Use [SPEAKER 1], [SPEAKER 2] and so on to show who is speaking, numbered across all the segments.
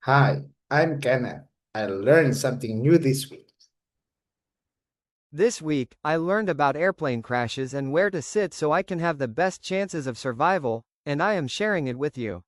[SPEAKER 1] Hi, I'm Kenneth. I learned something new this week.
[SPEAKER 2] This week, I learned about airplane crashes and where to sit so I can have the best chances of survival, and I am sharing it with you.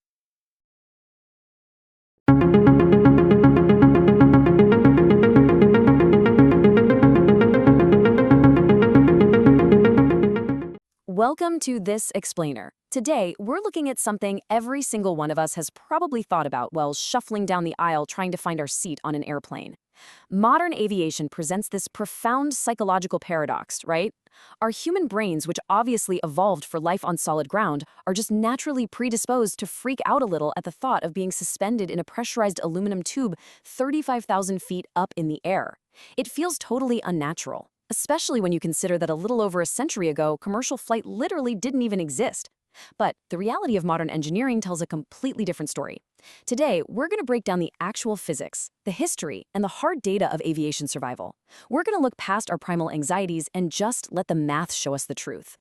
[SPEAKER 3] Welcome to This Explainer. Today, we're looking at something every single one of us has probably thought about while shuffling down the aisle trying to find our seat on an airplane. Modern aviation presents this profound psychological paradox, right? Our human brains, which obviously evolved for life on solid ground, are just naturally predisposed to freak out a little at the thought of being suspended in a pressurized aluminum tube 35,000 feet up in the air. It feels totally unnatural, especially when you consider that a little over a century ago, commercial flight literally didn't even exist. But the reality of modern engineering tells a completely different story. Today, we're going to break down the actual physics, the history, and the hard data of aviation survival. We're going to look past our primal anxieties and just let the math show us the truth.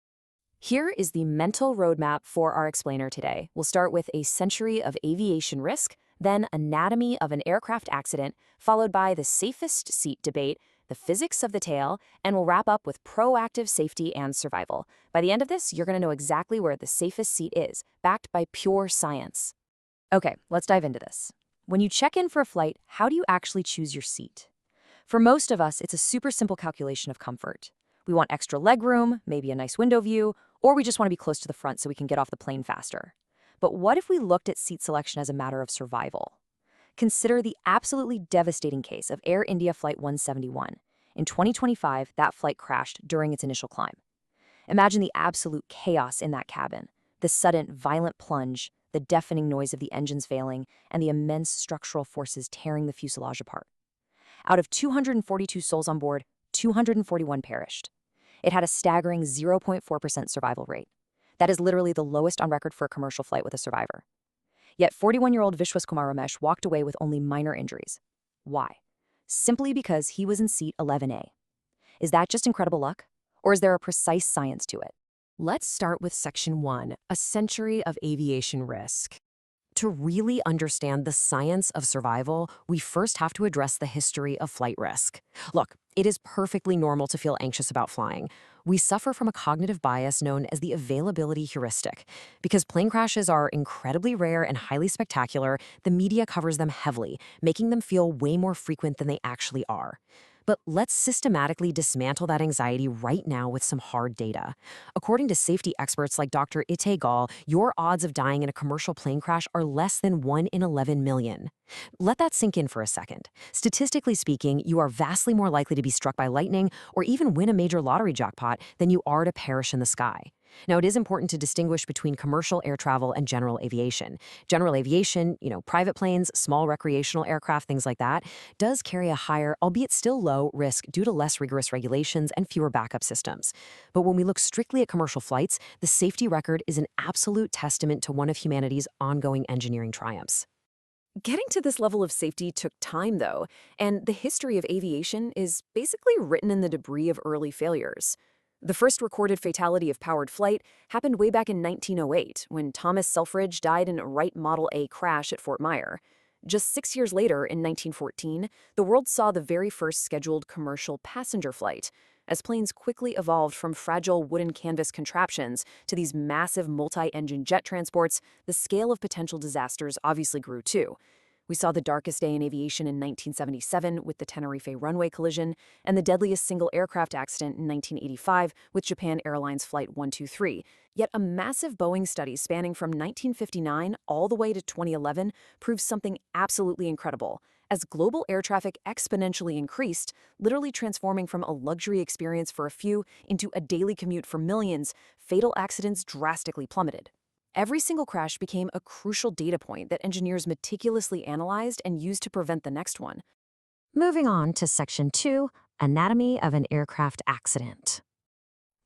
[SPEAKER 3] Here is the mental roadmap for our explainer today. We'll start with a century of aviation risk, then anatomy of an aircraft accident, followed by the safest seat debate, the physics of the tail, and we'll wrap up with proactive safety and survival. By the end of this, you're going to know exactly where the safest seat is, backed by pure science. Okay, let's dive into this. When you check in for a flight, how do you actually choose your seat? For most of us, it's a super simple calculation of comfort. We want extra legroom, maybe a nice window view, or we just want to be close to the front so we can get off the plane faster. But what if we looked at seat selection as a matter of survival? Consider the absolutely devastating case of Air India Flight 171. In 2025, that flight crashed during its initial climb. Imagine the absolute chaos in that cabin, the sudden, violent plunge, the deafening noise of the engines failing, and the immense structural forces tearing the fuselage apart. Out of 242 souls on board, 241 perished. It had a staggering 0.4% survival rate. That is literally the lowest on record for a commercial flight with a survivor. Yet 41-year-old Vishwas Kumar Ramesh walked away with only minor injuries. Why? Simply because he was in seat 11A. Is that just incredible luck? Or is there a precise science to it? Let's start with Section 1, a century of aviation risk. To really understand the science of survival, we first have to address the history of flight risk. Look, it is perfectly normal to feel anxious about flying. We suffer from a cognitive bias known as the availability heuristic. Because plane crashes are incredibly rare and highly spectacular, the media covers them heavily, making them feel way more frequent than they actually are. But let's systematically dismantle that anxiety right now with some hard data. According to safety experts like Dr. Ite Gall, your odds of dying in a commercial plane crash are less than 1 in 11 million. Let that sink in for a second. Statistically speaking, you are vastly more likely to be struck by lightning or even win a major lottery jackpot than you are to perish in the sky. Now, it is important to distinguish between commercial air travel and general aviation. General aviation, private planes, small recreational aircraft, things like that, does carry a higher, albeit still low, risk due to less rigorous regulations and fewer backup systems. But when we look strictly at commercial flights, the safety record is an absolute testament to one of humanity's ongoing engineering triumphs. Getting to this level of safety took time, though, and the history of aviation is basically written in the debris of early failures. The first recorded fatality of powered flight happened way back in 1908, when Thomas Selfridge died in a Wright Model A crash at Fort Myer. Just 6 years later, in 1914, the world saw the very first scheduled commercial passenger flight, as planes quickly evolved from fragile wooden canvas contraptions to these massive multi-engine jet transports. The scale of potential disasters obviously grew too. We saw the darkest day in aviation in 1977 with the Tenerife runway collision, and the deadliest single aircraft accident in 1985 with Japan Airlines Flight 123. Yet a massive Boeing study spanning from 1959 all the way to 2011 proves something absolutely incredible. As global air traffic exponentially increased, literally transforming from a luxury experience for a few into a daily commute for millions, fatal accidents drastically plummeted. Every single crash became a crucial data point that engineers meticulously analyzed and used to prevent the next one. Moving on to Section 2, Anatomy of an Aircraft Accident.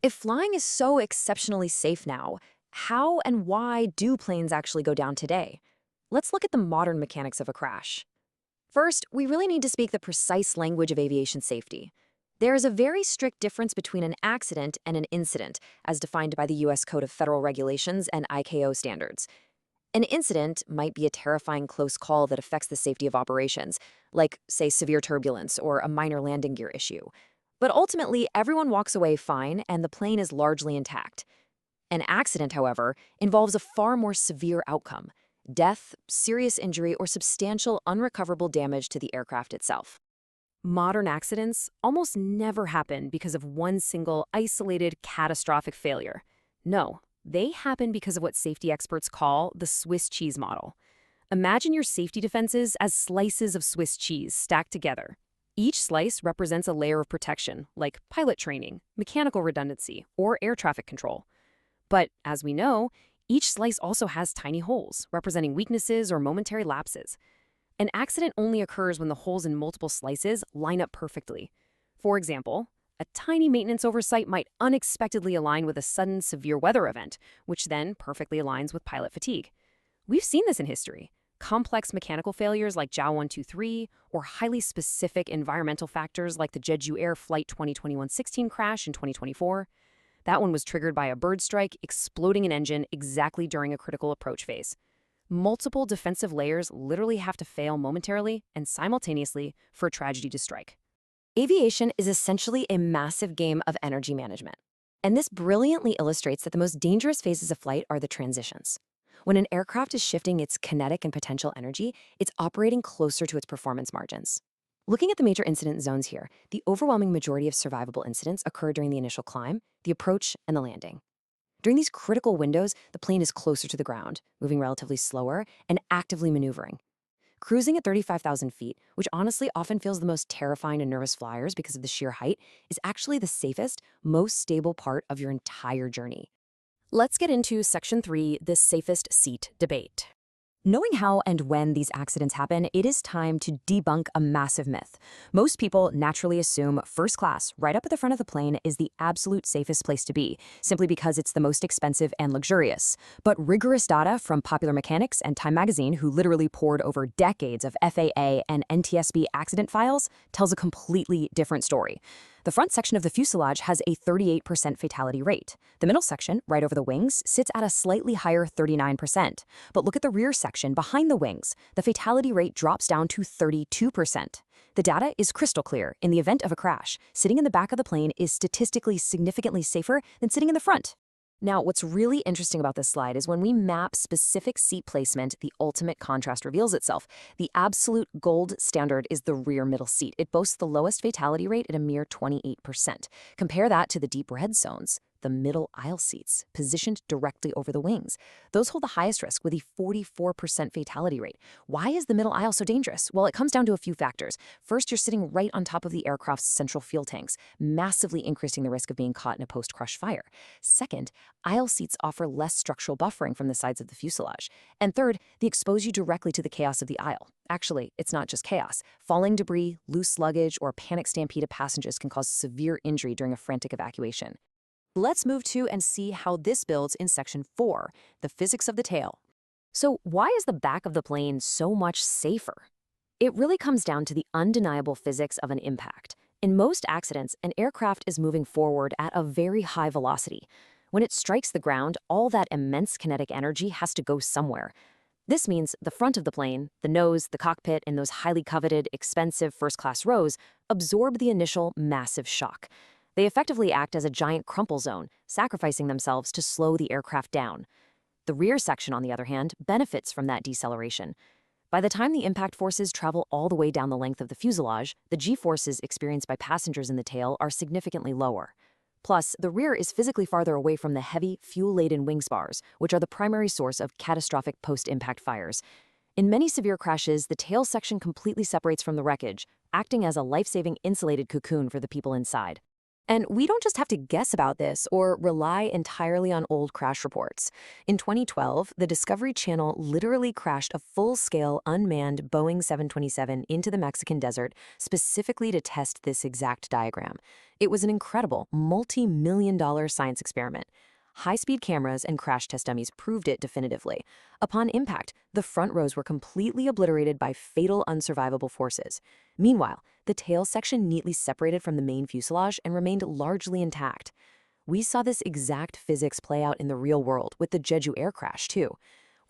[SPEAKER 3] If flying is so exceptionally safe now, how and why do planes actually go down today? Let's look at the modern mechanics of a crash. First, we really need to speak the precise language of aviation safety. There is a very strict difference between an accident and an incident, as defined by the U.S. Code of Federal Regulations and ICAO standards. An incident might be a terrifying close call that affects the safety of operations, like, say, severe turbulence or a minor landing gear issue. But ultimately, everyone walks away fine and the plane is largely intact. An accident, however, involves a far more severe outcome: death, serious injury, or substantial unrecoverable damage to the aircraft itself. Modern accidents almost never happen because of one single, isolated, catastrophic failure. No, they happen because of what safety experts call the Swiss cheese model. Imagine your safety defenses as slices of Swiss cheese stacked together. Each slice represents a layer of protection, like pilot training, mechanical redundancy, or air traffic control. But, as we know, each slice also has tiny holes, representing weaknesses or momentary lapses. An accident only occurs when the holes in multiple slices line up perfectly. For example, a tiny maintenance oversight might unexpectedly align with a sudden severe weather event, which then perfectly aligns with pilot fatigue. We've seen this in history. Complex mechanical failures like JAO 123, or highly specific environmental factors like the Jeju Air Flight 2021-16 crash in 2024. That one was triggered by a bird strike exploding an engine exactly during a critical approach phase. Multiple defensive layers literally have to fail momentarily and simultaneously for a tragedy to strike. Aviation is essentially a massive game of energy management. And this brilliantly illustrates that the most dangerous phases of flight are the transitions. When an aircraft is shifting its kinetic and potential energy, it's operating closer to its performance margins. Looking at the major incident zones here, the overwhelming majority of survivable incidents occur during the initial climb, the approach, and the landing. During these critical windows, the plane is closer to the ground, moving relatively slower, and actively maneuvering. Cruising at 35,000 feet, which honestly often feels the most terrifying to nervous flyers because of the sheer height, is actually the safest, most stable part of your entire journey. Let's get into Section 3, the safest seat debate. Knowing how and when these accidents happen, it is time to debunk a massive myth. Most people naturally assume first class, right up at the front of the plane, is the absolute safest place to be, simply because it's the most expensive and luxurious. But rigorous data from Popular Mechanics and Time magazine, who literally poured over decades of FAA and NTSB accident files, tells a completely different story. The front section of the fuselage has a 38% fatality rate. The middle section, right over the wings, sits at a slightly higher 39%. But look at the rear section behind the wings. The fatality rate drops down to 32%. The data is crystal clear. In the event of a crash, sitting in the back of the plane is statistically significantly safer than sitting in the front. Now, what's really interesting about this slide is when we map specific seat placement, the ultimate contrast reveals itself. The absolute gold standard is the rear middle seat. It boasts the lowest fatality rate at a mere 28%. Compare that to the deep red zones, the middle aisle seats, positioned directly over the wings. Those hold the highest risk with a 44% fatality rate. Why is the middle aisle so dangerous? Well, it comes down to a few factors. First, you're sitting right on top of the aircraft's central fuel tanks, massively increasing the risk of being caught in a post-crush fire. Second, aisle seats offer less structural buffering from the sides of the fuselage. And third, they expose you directly to the chaos of the aisle. Actually, it's not just chaos. Falling debris, loose luggage, or a panic stampede of passengers can cause severe injury during a frantic evacuation. Let's move to and see how this builds in Section 4, the physics of the tail. So why is the back of the plane so much safer? It really comes down to the undeniable physics of an impact. In most accidents, an aircraft is moving forward at a very high velocity. When it strikes the ground, all that immense kinetic energy has to go somewhere. This means the front of the plane, the nose, the cockpit, and those highly coveted, expensive first-class rows absorb the initial massive shock. They effectively act as a giant crumple zone, sacrificing themselves to slow the aircraft down. The rear section, on the other hand, benefits from that deceleration. By the time the impact forces travel all the way down the length of the fuselage, the G-forces experienced by passengers in the tail are significantly lower. Plus, the rear is physically farther away from the heavy, fuel-laden wing spars, which are the primary source of catastrophic post-impact fires. In many severe crashes, the tail section completely separates from the wreckage, acting as a life-saving insulated cocoon for the people inside. And we don't just have to guess about this or rely entirely on old crash reports. In 2012, the Discovery Channel literally crashed a full-scale unmanned Boeing 727 into the Mexican desert specifically to test this exact diagram. It was an incredible, multi-million-dollar science experiment. High-speed cameras and crash test dummies proved it definitively. Upon impact, the front rows were completely obliterated by fatal unsurvivable forces. Meanwhile, the tail section neatly separated from the main fuselage and remained largely intact. We saw this exact physics play out in the real world with the Jeju Air crash, too.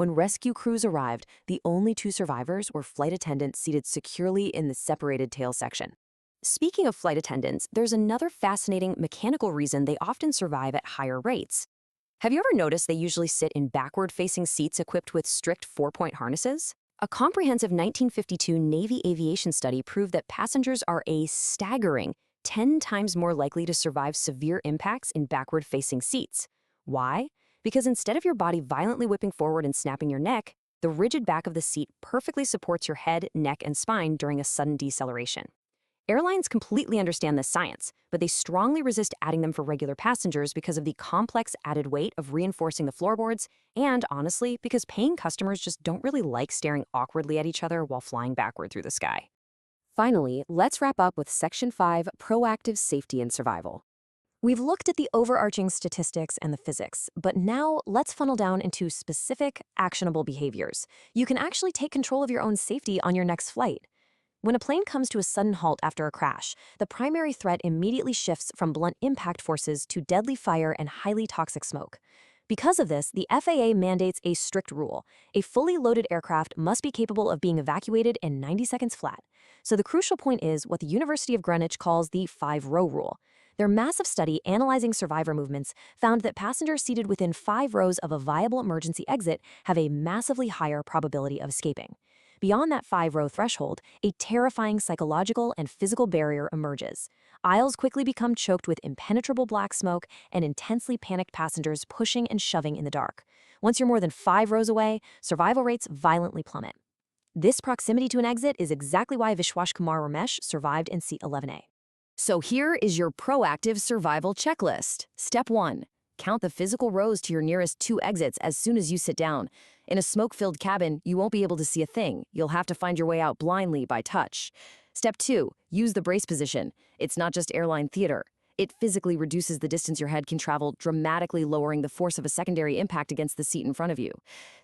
[SPEAKER 3] When rescue crews arrived, the only 2 survivors were flight attendants seated securely in the separated tail section. Speaking of flight attendants, there's another fascinating mechanical reason they often survive at higher rates. Have you ever noticed they usually sit in backward-facing seats equipped with strict 4-point harnesses? A comprehensive 1952 Navy aviation study proved that passengers are a staggering 10 times more likely to survive severe impacts in backward-facing seats. Why? Because instead of your body violently whipping forward and snapping your neck, the rigid back of the seat perfectly supports your head, neck, and spine during a sudden deceleration. Airlines completely understand this science, but they strongly resist adding them for regular passengers because of the complex added weight of reinforcing the floorboards, and honestly, because paying customers just don't really like staring awkwardly at each other while flying backward through the sky. Finally, let's wrap up with Section 5, Proactive Safety and Survival. We've looked at the overarching statistics and the physics, but now let's funnel down into specific, actionable behaviors. You can actually take control of your own safety on your next flight. When a plane comes to a sudden halt after a crash, the primary threat immediately shifts from blunt impact forces to deadly fire and highly toxic smoke. Because of this, the FAA mandates a strict rule. A fully loaded aircraft must be capable of being evacuated in 90 seconds flat. So the crucial point is what the University of Greenwich calls the 5-row rule. Their massive study analyzing survivor movements found that passengers seated within 5 rows of a viable emergency exit have a massively higher probability of escaping. Beyond that 5-row threshold, a terrifying psychological and physical barrier emerges. Aisles quickly become choked with impenetrable black smoke and intensely panicked passengers pushing and shoving in the dark. Once you're more than 5 rows away, survival rates violently plummet. This proximity to an exit is exactly why Vishwash Kumar Ramesh survived in seat 11A. So here is your proactive survival checklist. Step 1. Count the physical rows to your nearest 2 exits as soon as you sit down. In a smoke-filled cabin, you won't be able to see a thing. You'll have to find your way out blindly by touch. Step 2. Use the brace position. It's not just airline theater. It physically reduces the distance your head can travel, dramatically lowering the force of a secondary impact against the seat in front of you.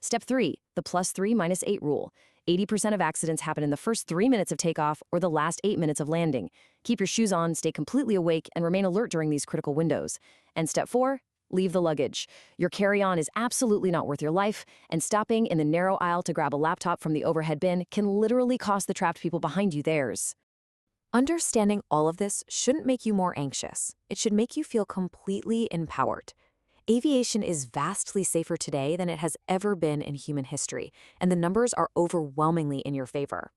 [SPEAKER 3] Step 3. The +3-8 rule. 80% of accidents happen in the first 3 minutes of takeoff or the last 8 minutes of landing. Keep your shoes on, stay completely awake, and remain alert during these critical windows. And step 4. Leave the luggage. Your carry-on is absolutely not worth your life, and stopping in the narrow aisle to grab a laptop from the overhead bin can literally cost the trapped people behind you theirs. Understanding all of this shouldn't make you more anxious. It should make you feel completely empowered. Aviation is vastly safer today than it has ever been in human history, and the numbers are overwhelmingly in your favor.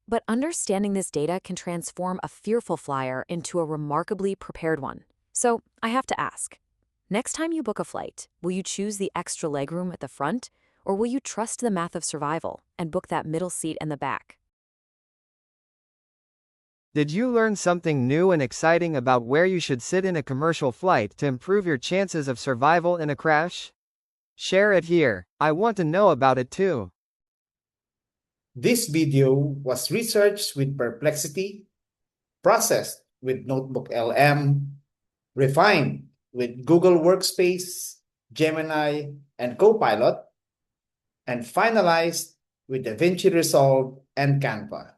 [SPEAKER 3] But understanding this data can transform a fearful flyer into a remarkably prepared one. So I have to ask, next time you book a flight, will you choose the extra legroom at the front, or will you trust the math of survival and book that middle seat in the back?
[SPEAKER 2] Did you learn something new and exciting about where you should sit in a commercial flight to improve your chances of survival in a crash? Share it here. I want to know about it too.
[SPEAKER 1] This video was researched with Perplexity, processed with Notebook LM, refined with Google Workspace, Gemini, and Copilot, and finalized with DaVinci Resolve and Canva.